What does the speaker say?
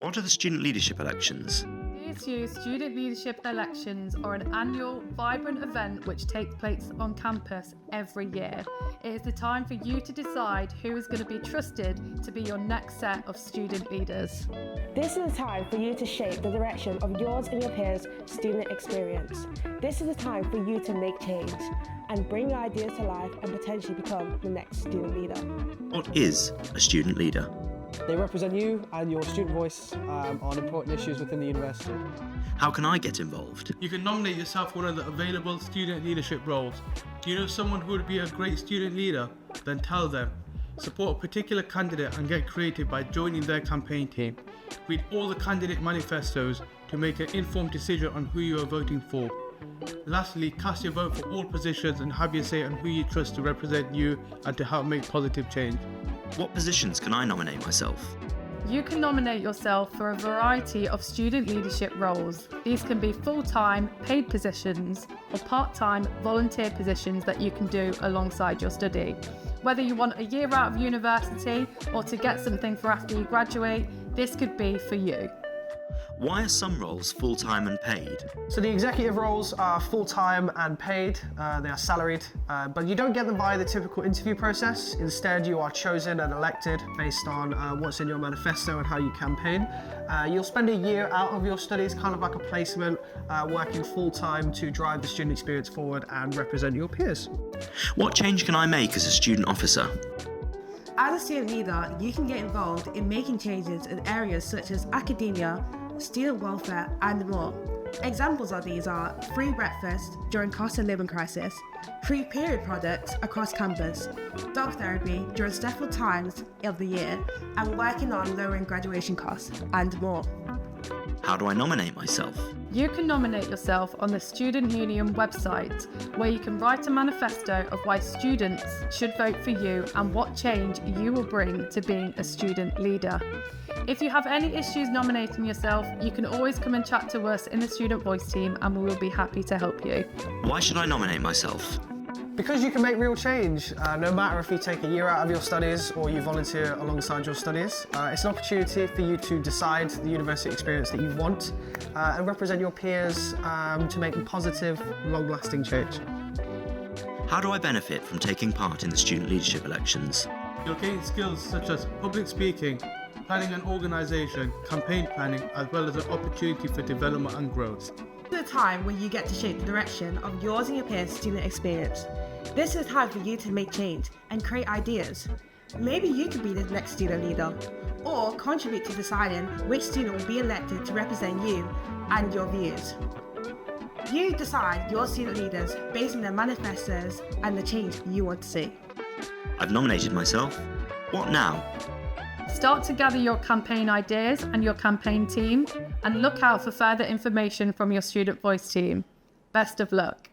What are the student leadership elections? DSU Student Leadership Elections are an annual, vibrant event which takes place on campus every year. It is the time for you to decide who is going to be trusted to be your next set of student leaders. This is the time for you to shape the direction of yours and your peers' student experience. This is the time for you to make change and bring your ideas to life and potentially become the next student leader. What is a student leader? They represent you and your student voice on important issues within the university. How can I get involved? You can nominate yourself for one of the available student leadership roles. Do you know someone who would be a great student leader? Then tell them. Support a particular candidate and get creative by joining their campaign team. Read all the candidate manifestos to make an informed decision on who you are voting for. Lastly, cast your vote for all positions and have your say on who you trust to represent you and to help make positive change. What positions can I nominate myself? You can nominate yourself for a variety of student leadership roles. These can be full-time, paid positions, or part-time, volunteer positions that you can do alongside your study. Whether you want a year out of university or to get something for after you graduate, this could be for you. Why are some roles full-time and paid? So the executive roles are full-time and paid, they are salaried, but you don't get them via the typical interview process. Instead, you are chosen and elected based on what's in your manifesto and how you campaign. You'll spend a year out of your studies, kind of like a placement, working full-time to drive the student experience forward and represent your peers. What change can I make as a student officer? As a student leader, you can get involved in making changes in areas such as academia, student welfare, and more. Examples of these are free breakfast during cost of living crisis, free period products across campus, dog therapy during stressful times of the year, and working on lowering graduation costs, and more. How do I nominate myself? You can nominate yourself on the Student Union website, where you can write a manifesto of why students should vote for you and what change you will bring to being a student leader. If you have any issues nominating yourself, you can always come and chat to us in the Student Voice team and we will be happy to help you. Why should I nominate myself? Because you can make real change, no matter if you take a year out of your studies or you volunteer alongside your studies. It's an opportunity for you to decide the university experience that you want and represent your peers to make a positive, long-lasting change. How do I benefit from taking part in the student leadership elections? You'll gain skills such as public speaking, planning and organisation, campaign planning, as well as an opportunity for development and growth. This is the time when you get to shape the direction of yours and your peers' student experience. This is time for you to make change and create ideas. Maybe you could be the next student leader, or contribute to deciding which student will be elected to represent you and your views. You decide your student leaders based on their manifestos and the change you want to see. I've nominated myself. What now? Start to gather your campaign ideas and your campaign team, and look out for further information from your Student Voice team. Best of luck.